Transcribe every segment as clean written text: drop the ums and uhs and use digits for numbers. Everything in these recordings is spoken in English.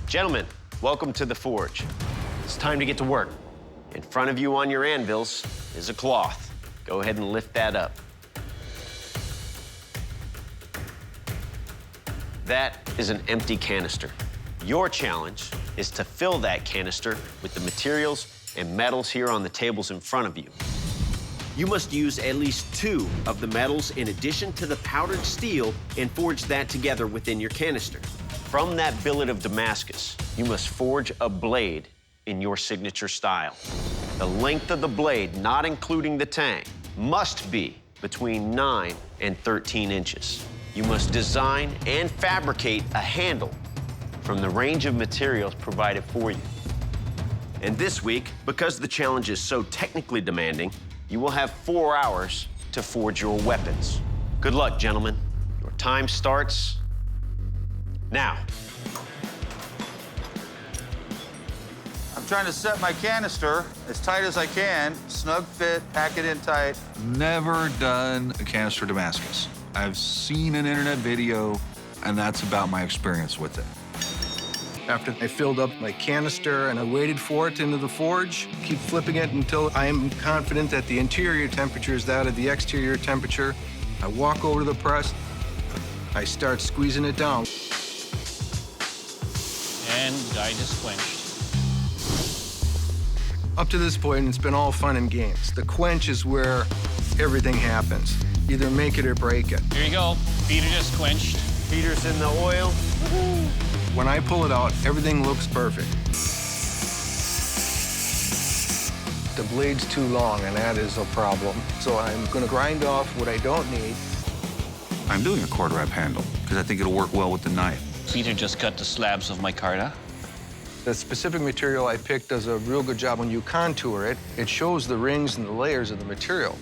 Gentlemen, welcome to the forge. It's time to get to work. In front of you on your anvils is a cloth. Go ahead and lift that up. That is an empty canister. Your challenge is to fill that canister with the materials and metals here on the tables in front of you. You must use at least 2 of the metals in addition to the powdered steel and forge that together within your canister. From that billet of Damascus, you must forge a blade in your signature style. The length of the blade, not including the tang, must be between 9 and 13 inches. You must design and fabricate a handle from the range of materials provided for you. And this week, because the challenge is so technically demanding, you will have 4 hours to forge your weapons. Good luck, gentlemen. Your time starts now. I'm trying to set my canister as tight as I can, snug fit, pack it in tight. Never done a canister Damascus. I've seen an internet video, and that's about my experience with it. After I filled up my canister and I waited for it into the forge, keep flipping it until I am confident that the interior temperature is that of the exterior temperature. I walk over to the press, I start squeezing it down. And guide is quenched. Up to this point, it's been all fun and games. The quench is where everything happens. Either make it or break it. Here you go. Peter just quenched. Peter's in the oil. When I pull it out, everything looks perfect. The blade's too long, and that is a problem. So I'm gonna grind off what I don't need. I'm doing a quarter wrap handle because I think it'll work well with the knife. Peter just cut the slabs of micarta. The specific material I picked does a real good job when you contour it. It shows the rings and the layers of the material.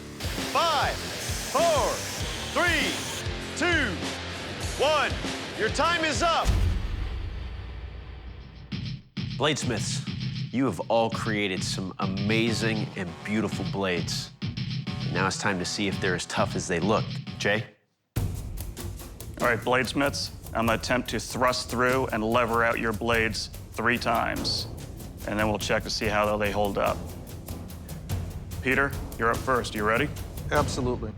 5, 4, 3, 2, 1. Your time is up. Bladesmiths, you have all created some amazing and beautiful blades. Now it's time to see if they're as tough as they look. Jay? All right, bladesmiths, I'm gonna attempt to thrust through and lever out your blades 3 times, and then we'll check to see how they hold up. Peter, you're up first. You ready? Absolutely.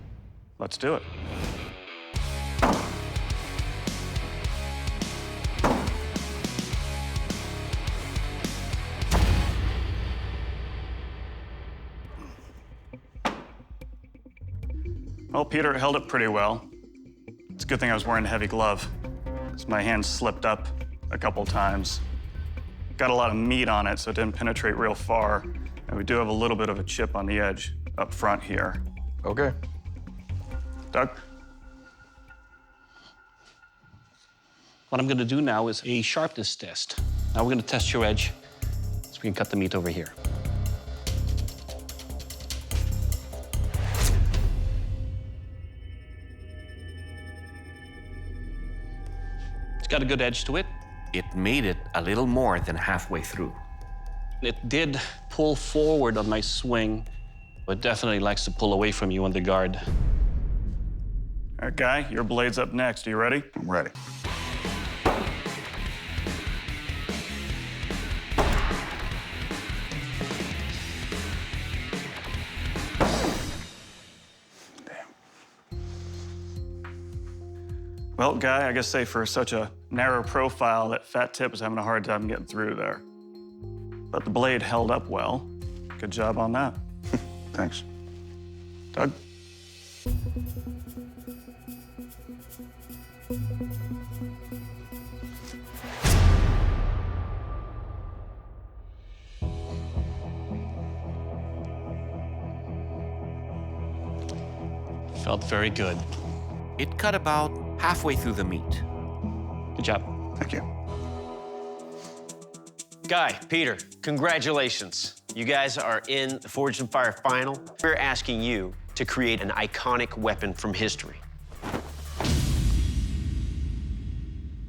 Let's do it. Well, Peter, it held up pretty well. It's a good thing I was wearing a heavy glove, because my hand slipped up a couple times. Got a lot of meat on it, so it didn't penetrate real far. And we do have a little bit of a chip on the edge up front here. Okay. Doug? What I'm gonna do now is a sharpness test. Now we're gonna test your edge so we can cut the meat over here. It's got a good edge to it. It made it a little more than halfway through. It did pull forward on my swing, but definitely likes to pull away from you on the guard. All right, Guy, your blade's up next. Are you ready? I'm ready. Well, Guy, I guess say for such a narrow profile, that fat tip is having a hard time getting through there. But the blade held up well. Good job on that. Thanks. Doug? Felt very good. It cut about halfway through the meat. Good job. Thank you. Guy, Peter, congratulations. You guys are in the Forged in Fire final. We're asking you to create an iconic weapon from history.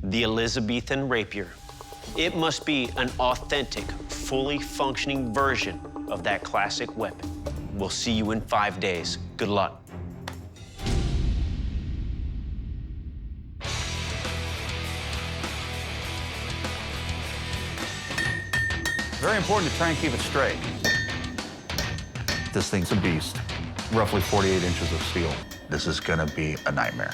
The Elizabethan rapier. It must be an authentic, fully functioning version of that classic weapon. We'll see you in 5 days. Good luck. Very important to try and keep it straight. This thing's a beast. Roughly 48 inches of steel. This is gonna be a nightmare.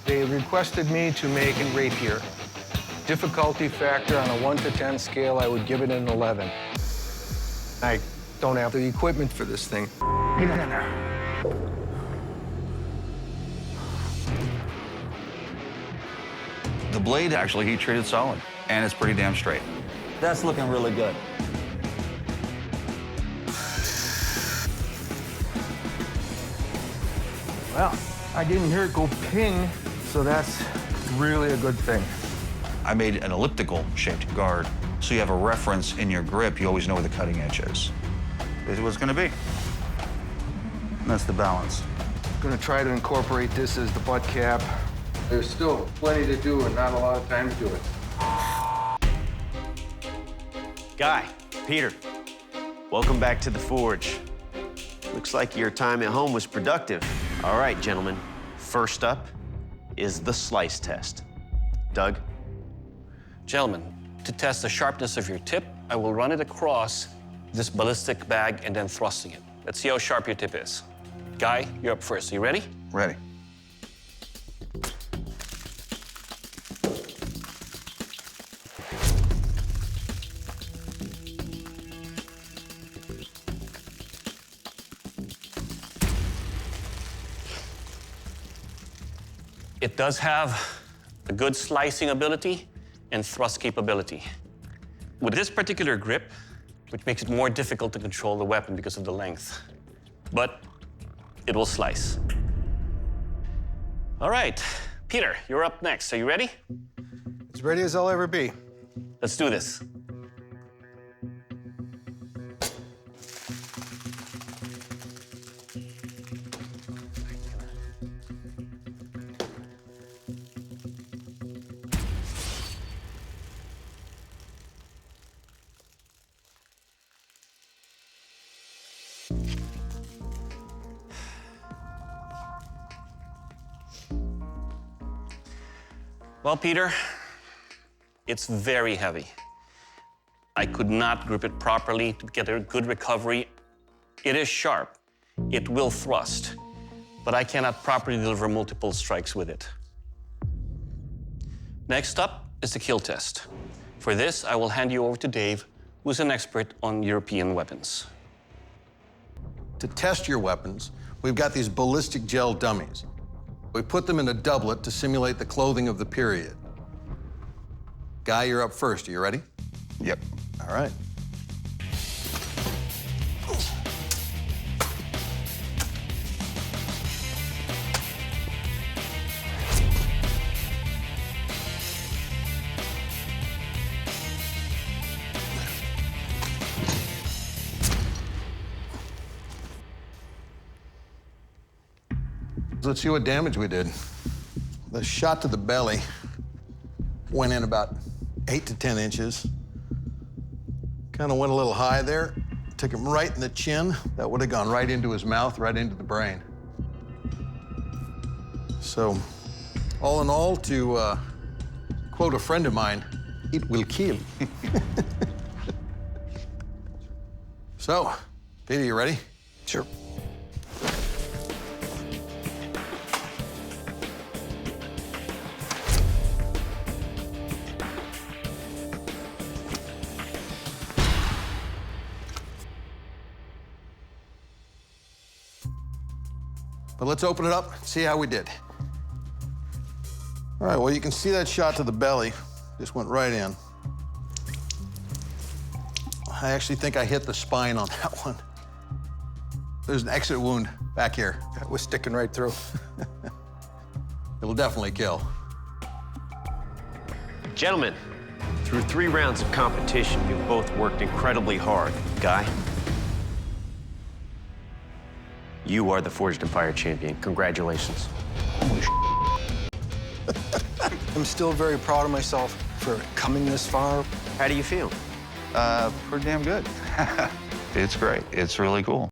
They requested me to make a rapier. Difficulty factor on a 1 to 10 scale, I would give it an 11. I don't have the equipment for this thing. Get in there. The blade actually heat treated solid, and it's pretty damn straight. That's looking really good. Well, I didn't hear it go ping, so that's really a good thing. I made an elliptical shaped guard, so you have a reference in your grip. You always know where the cutting edge is. This is what it's gonna be. And that's the balance. I'm gonna try to incorporate this as the butt cap. There's still plenty to do and not a lot of time to do it. Guy, Peter, welcome back to the forge. Looks like your time at home was productive. All right, gentlemen, first up is the slice test. Doug? Gentlemen, to test the sharpness of your tip, I will run it across this ballistic bag and then thrusting it. Let's see how sharp your tip is. Guy, you're up first. Are you ready? Ready. It does have a good slicing ability and thrust capability. With this particular grip, which makes it more difficult to control the weapon because of the length, but it will slice. All right, Peter, you're up next. Are you ready? As ready as I'll ever be. Let's do this. Well, Peter, it's very heavy. I could not grip it properly to get a good recovery. It is sharp. It will thrust, but I cannot properly deliver multiple strikes with it. Next up is the kill test. For this, I will hand you over to Dave, who's an expert on European weapons. To test your weapons, we've got these ballistic gel dummies. We put them in a doublet to simulate the clothing of the period. Guy, you're up first. Are you ready? Yep. All right. Let's see what damage we did. The shot to the belly went in about 8 to 10 inches. Kind of went a little high there. Took him right in the chin. That would have gone right into his mouth, right into the brain. So, all in all, to quote a friend of mine, it will kill. So, Peter, you ready? Sure. But let's open it up and see how we did. All right, well, you can see that shot to the belly just went right in. I actually think I hit the spine on that one. There's an exit wound back here. That was sticking right through. It'll definitely kill. Gentlemen, through 3 rounds of competition, you've both worked incredibly hard. Guy, you are the Forged Empire champion. Congratulations. I'm still very proud of myself for coming this far. How do you feel? Pretty damn good. It's great. It's really cool.